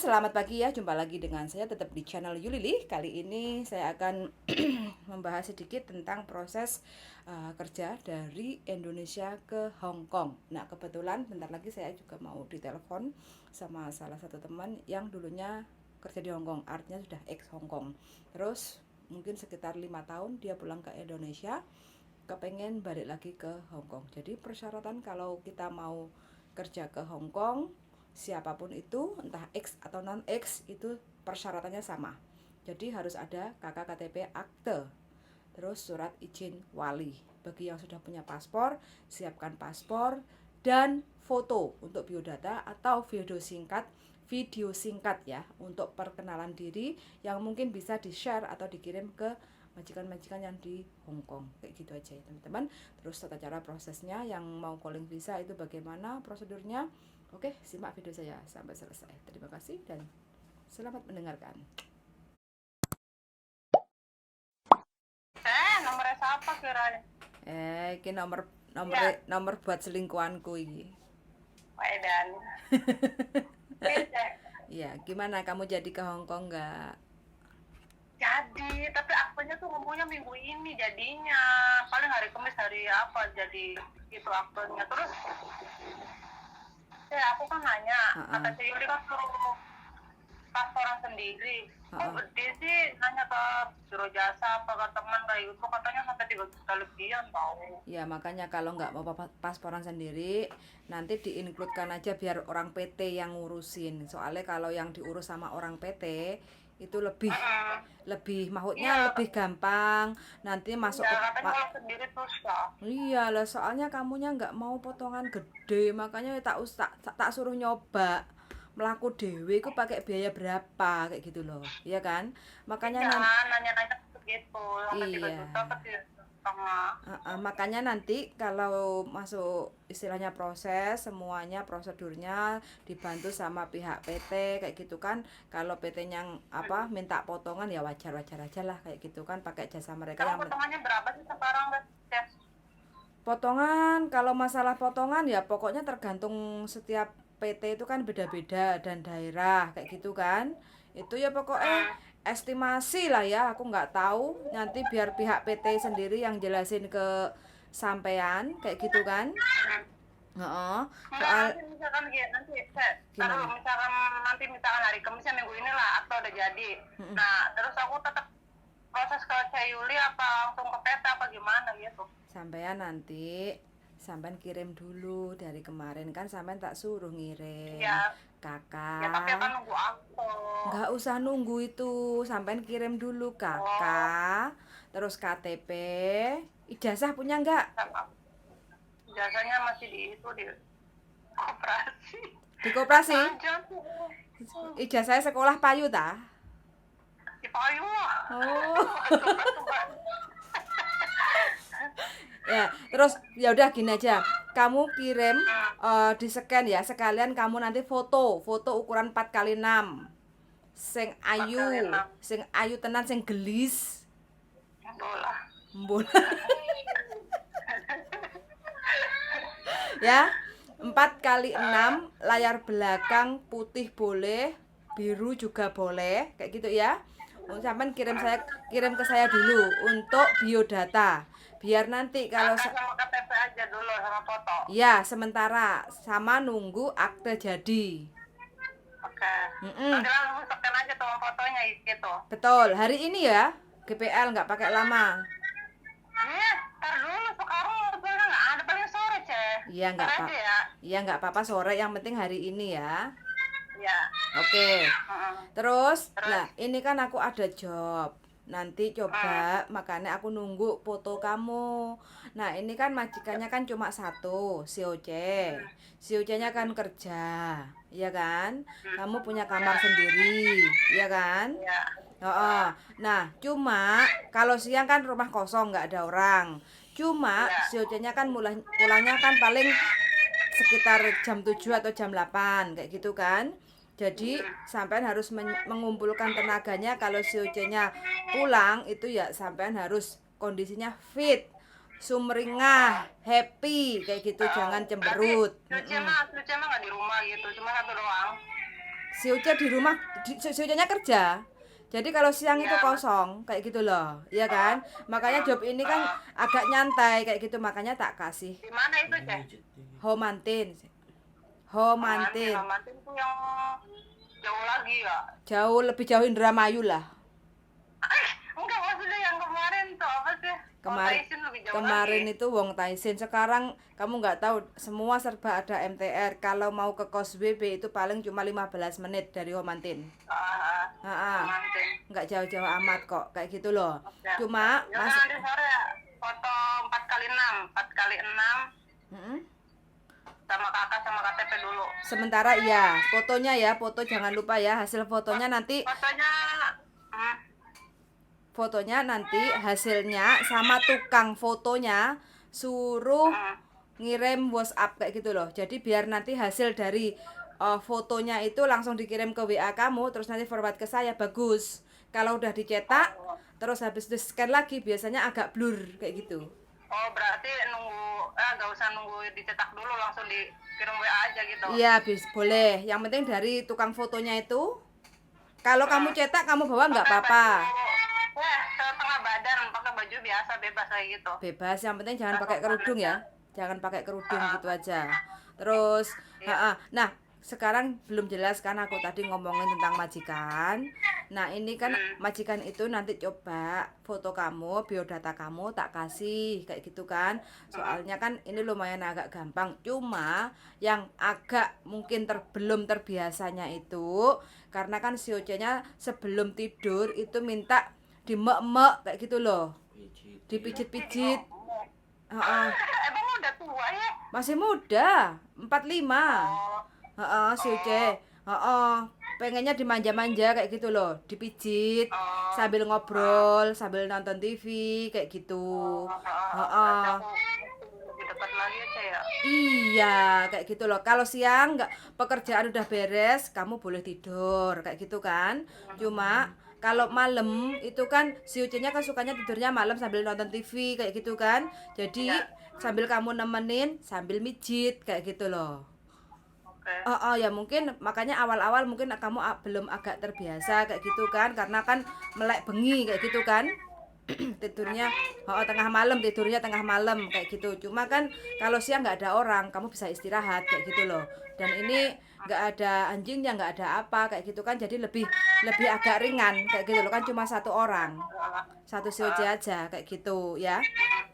selamat pagi ya. Jumpa lagi dengan saya tetap di channel Yulili. Kali ini saya akan membahas sedikit tentang proses kerja dari Indonesia ke Hong Kong. Nah, kebetulan bentar lagi saya juga mau ditelepon sama salah satu teman yang dulunya kerja di Hong Kong, artinya sudah ex Hong Kong. Terus mungkin sekitar 5 tahun dia pulang ke Indonesia, kepengen balik lagi ke Hong Kong. Jadi persyaratan kalau kita mau kerja ke Hong Kong, siapapun itu, entah X atau non X, itu persyaratannya sama. Jadi harus ada KK KTP akte, terus surat izin wali. Bagi yang sudah punya paspor, siapkan paspor dan foto untuk biodata atau video singkat ya, untuk perkenalan diri yang mungkin bisa di-share atau dikirim ke majikan-majikan yang di Hong Kong. Kayak gitu aja ya teman-teman. Terus tata cara prosesnya, yang mau calling visa itu bagaimana prosedurnya. Oke, simak video saya sampai selesai. Terima kasih dan selamat mendengarkan. Nomornya siapa kiranya? Ini nomor nomor Iya, nomor buat selingkuhanku ini. Edan. Iya, gimana kamu jadi ke Hong Kong nggak? Jadi, tapi aktunya tuh ngomongnya minggu ini jadinya. Paling hari Kamis hari apa jadi itu aktunya. Terus, aku kan nanya, kata Heeh. si Yuli kan suruh pastoran sendiri. Kok Heeh. gede sih nanya ke biro jasa apa ke teman kayak gitu, katanya sampai 3 juta lebihan tau. Ya, makanya kalau nggak mau pasporan sendiri, nanti diincludekan aja biar orang PT yang ngurusin. Soalnya kalau yang diurus sama orang PT itu lebih Mm-mm. lebih maksudnya Iya, lebih gampang. Nanti masuk iya ke katanya kalau sendiri susah. iya lah, soalnya kamunya nggak mau potongan gede, makanya tak suruh nyoba melaku dewe ku pakai biaya berapa kayak gitu loh, ya kan? Makanya Iya, nanti nanya-nanya segitu sampai 3 iya. juta ke 3,5. Makanya nanti kalau masuk istilahnya proses, semuanya prosedurnya dibantu sama pihak PT kayak gitu kan. Kalau PT-nya apa minta potongan ya wajar-wajar aja lah kayak gitu kan, pakai jasa mereka Sekarang yang potongannya berapa sih sekarang, Tes? potongan. Kalau masalah potongan ya pokoknya tergantung, setiap PT itu kan beda-beda dan daerah kayak gitu kan. Itu ya pokoknya Hmm. estimasi lah ya, aku nggak tahu, nanti biar pihak PT sendiri yang jelasin ke sampean kayak gitu kan. Heeh. Enggak, Soal nanti misalkan nanti saya taruh gimana? misalkan hari Kamisnya minggu ini lah akto udah jadi. Mm-mm. Nah, terus aku tetap proses ke Ceyuli apa langsung ke PT apa gimana gitu. Sampean nanti sampean kirim dulu, dari kemarin kan sampean tak suruh ngirim Ya, ya tapi akan kakak. nunggu akto. Nggak usah nunggu itu, sampean kirim dulu Oh, kakak, terus KTP, ijazah punya nggak? sama. Jasanya masih di itu di operasi. Di Apa koperasi? aja tuh? Ijazah sekolah payu ta? Di payung lah. Oh. Tugas-tugas. Ya, terus ya udah gini aja. Kamu kirim Hmm, di scan ya, sekalian kamu nanti foto ukuran 4x6. Sing 4 kali 6. ayu, sing ayu tenan, sing gelis. Bola. Mbul. Ya. 4x6, layar belakang putih boleh, biru juga boleh, kayak gitu ya. Sampean kirim ke saya dulu untuk biodata. Biar nanti kalau Kakak sama KTP aja dulu sama foto. ya sementara sama nunggu akte jadi. Oke. Mm-mm. Nanti langsung scan aja tuh fotonya gitu. Betul, hari ini ya. GPL nggak pakai lama. Ntar dulu sekarang mobilnya nggak ada paling sore ceh. Iya nggak Ntar apa, aja ya. iya nggak apa-apa sore, yang penting hari ini ya. Ya. Oke. Terus, Terus. nah ini kan aku ada job. Nanti Hmm. coba, makanya aku nunggu foto kamu. Nah ini kan majikannya kan cuma satu, si Oce. Hmm. Si Oce-nya kan kerja, iya kan? Hmm. Kamu punya Ya. kamar sendiri, iya kan? Ya. Oh, nah cuma kalau siang kan rumah kosong nggak ada orang. Cuma Ya. si Oce-nya kan pulangnya kan paling sekitar jam 7 atau jam 8 kayak gitu kan. Jadi sampean harus mengumpulkan tenaganya, kalau si Uce-nya pulang itu ya sampean harus kondisinya fit, sumringah, happy kayak gitu, jangan Berarti cemberut. Lucia mah nggak di rumah gitu, cuma satu doang. Si Uce di rumah, si Uce-nya kerja. Jadi kalau siang itu Iya. kosong, kayak gitu loh, iya kan? Makanya job ini kan agak nyantai kayak gitu, makanya tak kasih. Di mana itu, Cek? Homantin, Mantin, Homantin, Mantin tuh yang jauh lagi ya. jauh lebih jauh Indramayu lah. Enggak, maksudnya yang kemarin tuh apa sih? Kemarin Tyson lebih jauh kemarin lagi. itu Wong Taisin, sekarang kamu nggak tahu, semua serba ada MTR. Kalau mau ke Causeway Bay itu paling cuma 15 menit dari Homantin. Mantin. Nggak jauh-jauh amat kok, kayak gitu loh. Oke. Cuma Ya mas, nanti sore foto 4x6, 4x6 Mm-mm. sama kakak sama KTP dulu. Sementara iya, fotonya ya, foto jangan lupa ya, hasil fotonya nanti, Fotonya hasilnya sama tukang fotonya suruh hmm. ngirim WhatsApp kayak gitu loh. Jadi biar nanti hasil dari fotonya itu langsung dikirim ke WA kamu, terus nanti forward ke saya, bagus. Kalau udah dicetak, terus habis di scan lagi biasanya agak blur kayak gitu. Oh, berarti nunggu nggak usah nunggu dicetak dulu, langsung dikirim WA aja gitu. Iya, boleh. Yang penting dari tukang fotonya itu, kalau kamu cetak kamu bawa nggak Pakai apa-apa. baju, setengah badan, pakai baju biasa bebas kayak gitu. Bebas, yang penting jangan pakai kerudung ya. Jangan pakai kerudung gitu aja. Terus, Iya. nah sekarang belum jelas kan aku tadi ngomongin tentang majikan. Nah ini kan majikan itu nanti coba foto kamu, biodata kamu tak kasih kayak gitu kan. Soalnya kan ini lumayan agak gampang. Cuma yang agak mungkin belum terbiasanya itu karena kan si Oce-nya sebelum tidur itu minta dimek-mek kayak gitu loh, dipijit-pijit. Emang udah tua ya? Masih muda, 45. Oh, Si Uce. Pengennya dimanja-manja kayak gitu loh, dipijit oh, sambil ngobrol, sambil nonton TV kayak gitu. berarti aku lebih dekat lagi aja ya. Iya, kayak gitu loh. Kalau siang nggak, pekerjaan udah beres, kamu boleh tidur kayak gitu kan. Cuma kalau malam itu kan si Ucinya kan sukanya tidurnya malam sambil nonton TV kayak gitu kan. Jadi Ya, sambil kamu nemenin sambil mijit kayak gitu loh. oke. Ya mungkin makanya awal-awal mungkin kamu belum agak terbiasa kayak gitu kan, karena kan melek bengi kayak gitu kan. Tidurnya tidurnya tengah malam kayak gitu. Cuma kan kalau siang nggak ada orang, kamu bisa istirahat kayak gitu loh. Dan ini nggak ada anjingnya, nggak ada apa kayak gitu kan, jadi lebih lebih agak ringan kayak gitu loh kan, cuma satu orang, satu sioci aja kayak gitu ya.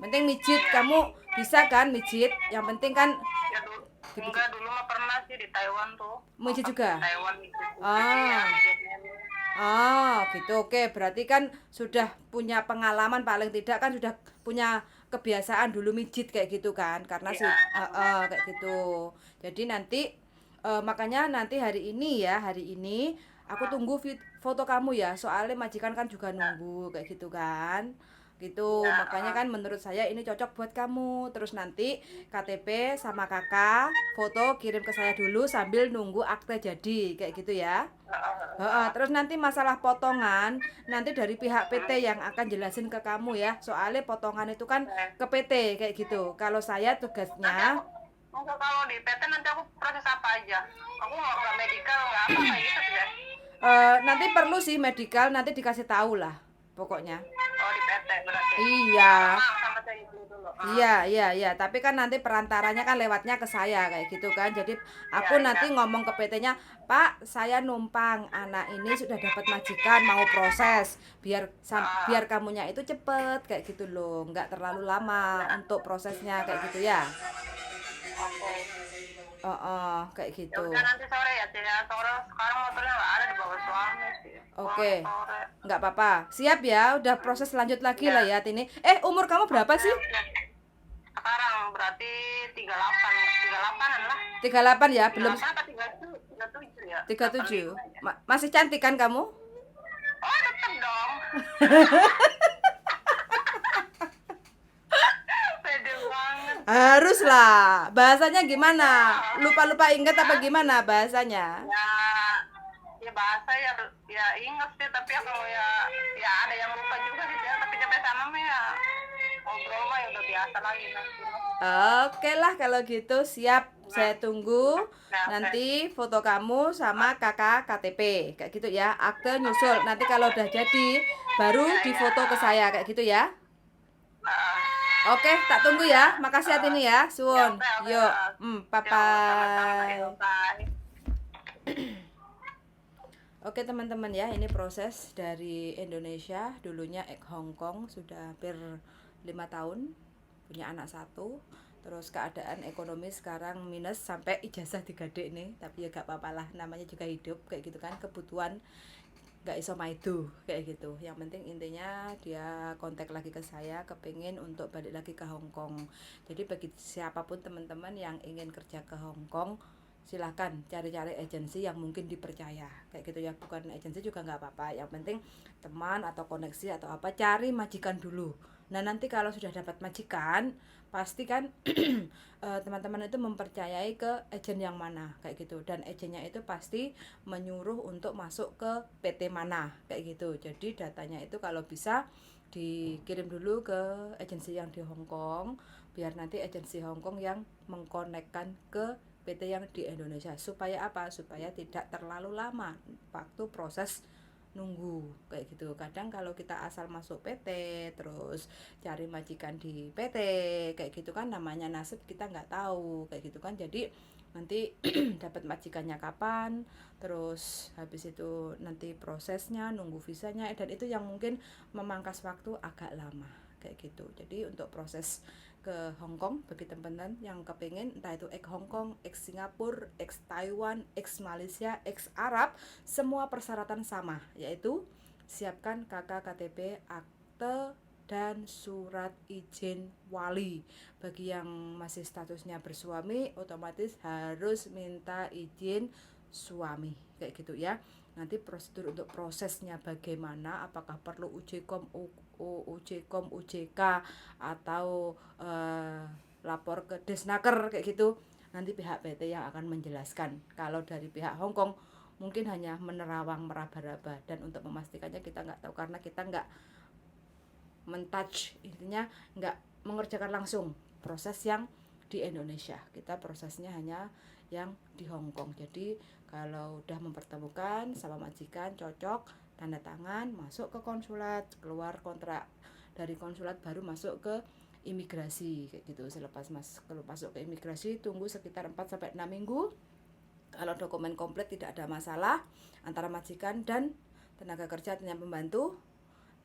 Penting mijit, kamu bisa kan mijit, yang penting kan Ya dulu, dipijit. enggak dulu mah pernah sih di Taiwan tuh. Mijit Di juga. Taiwan gitu. Iya, Ah. Vietnam. Gitu. Oke, berarti kan sudah punya pengalaman, paling tidak kan sudah punya kebiasaan dulu mijit kayak gitu kan, karena Iya. kayak gitu. Jadi nanti makanya nanti hari ini aku tunggu foto kamu ya, soalnya majikan kan juga nunggu kayak gitu kan. Gitu. Iya, Makanya kan menurut saya ini cocok buat kamu. Terus nanti KTP sama kakak foto kirim ke saya dulu sambil nunggu akte jadi kayak gitu ya. Terus nanti masalah potongan nanti dari pihak PT yang akan jelasin ke kamu ya. Soalnya potongan itu kan ke PT kayak gitu. Kalau saya Nanti tugasnya enggak, kalau di PT nanti aku proses apa aja? Aku nggak medical, nggak apa kayak gitu ya. nanti perlu sih medical, nanti dikasih tahu lah pokoknya. Oh, di PT berarti. Iya. Sama saya dulu. Iya. Tapi kan nanti perantaranya kan lewatnya ke saya kayak gitu kan. Jadi aku Iya, nanti iya. ngomong ke PT-nya, Pak, saya numpang anak ini sudah dapat majikan mau proses, biar kamunya itu cepet kayak gitu loh, nggak terlalu lama untuk prosesnya kayak gitu ya. Oke. Kayak Ya gitu. udah nanti sore ya, Cek. Sore sekarang motornya nggak ada di bawah suami sih. Oke. Sore. Nggak apa-apa. Siap ya, udah proses lanjut lagi lah ya Tini. Umur kamu berapa sih? Sekarang berarti 38-an lah. 38 ya, belum 38 apa 37 ya? 37. 85 ya. Masih cantik kan kamu? Oh, tetep dong. Pede banget. Harus lah. Bahasanya gimana? Lupa-lupa ingat apa gimana bahasanya? Ya bahasa ya inget sih, tapi ya kalau ya ada yang lupa juga sih ya, tapi sampai sama mah ya ngobrol mah ya udah biasa lagi nanti. Oke lah kalau gitu, siap. Saya tunggu Nah, oke. nanti foto kamu sama kakak KTP kayak gitu ya. Akte nyusul. Nanti kalau udah jadi baru Ya, ya. difoto ke saya kayak gitu ya. Ah, Oke, tak tunggu ya. Makasih hati ini ya. ya Suwun. oke oke. Yuk. Bye Yo, sama-sama ya, bye. bye. Oke teman-teman ya, ini proses dari Indonesia, dulunya Hong Kong, sudah hampir 5 tahun, punya anak satu, terus keadaan ekonomi sekarang minus sampai ijazah digade nih, tapi ya gak apa-apa lah, namanya juga hidup kayak gitu kan, kebutuhan gak iso maido kayak gitu. Yang penting intinya dia kontak lagi ke saya, kepingin untuk balik lagi ke Hong Kong. Jadi bagi siapapun teman-teman yang ingin kerja ke Hong Kong, silahkan cari-cari agensi yang mungkin dipercaya kayak gitu ya, bukan agensi juga nggak apa-apa, yang penting teman atau koneksi atau apa, cari majikan dulu. Nah nanti kalau sudah dapat majikan pasti kan teman-teman itu mempercayai ke agen yang mana kayak gitu, dan agennya itu pasti menyuruh untuk masuk ke PT mana kayak gitu. Jadi datanya itu kalau bisa dikirim dulu ke agensi yang di Hong Kong, biar nanti agensi Hong Kong yang mengkonekkan ke PT yang di Indonesia. Supaya apa? Supaya tidak terlalu lama waktu proses nunggu kayak gitu. Kadang kalau kita asal masuk PT terus cari majikan di PT kayak gitu kan, namanya nasib kita nggak tahu kayak gitu kan. Jadi nanti dapat majikannya kapan, terus habis itu nanti prosesnya nunggu visanya, dan itu yang mungkin memangkas waktu agak lama kayak gitu. Jadi untuk proses ke Hong Kong bagi teman-teman yang kepingin, entah itu ex Hong Kong, ex Singapura, ex Taiwan, ex Malaysia, ex Arab, semua persyaratan sama, yaitu siapkan KK, KTP, akte, dan surat izin wali. Bagi yang masih statusnya bersuami, otomatis harus minta izin suami kayak gitu ya. Nanti prosedur untuk prosesnya bagaimana, apakah perlu UJKOM, UJKOM, UJK, atau lapor ke Desnaker kayak gitu, nanti pihak PT yang akan menjelaskan. Kalau dari pihak Hong Kong mungkin hanya menerawang meraba-raba, dan untuk memastikannya kita nggak tahu karena kita nggak mentouch, intinya nggak mengerjakan langsung proses yang di Indonesia. Kita prosesnya hanya yang di Hong Kong. Jadi kalau udah mempertemukan sama majikan cocok, tanda tangan, masuk ke konsulat, keluar kontrak dari konsulat, baru masuk ke imigrasi kayak gitu. Selepas kalau masuk ke imigrasi tunggu sekitar 4 sampai 6 minggu. Kalau dokumen komplit tidak ada masalah antara majikan dan tenaga kerja yang pembantu,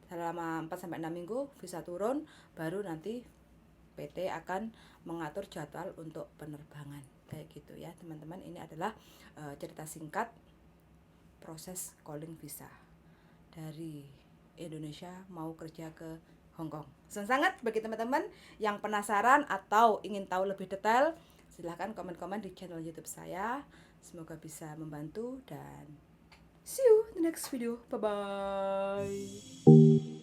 selama 4 sampai 6 minggu visa turun, baru nanti PT akan mengatur jadwal untuk penerbangan kayak gitu ya teman-teman. Ini adalah cerita singkat proses calling visa dari Indonesia mau kerja ke Hong Kong. Sangat bagi teman-teman yang penasaran atau ingin tahu lebih detail, silahkan komen-komen di channel YouTube saya. Semoga bisa membantu, dan see you in the next video. Bye bye.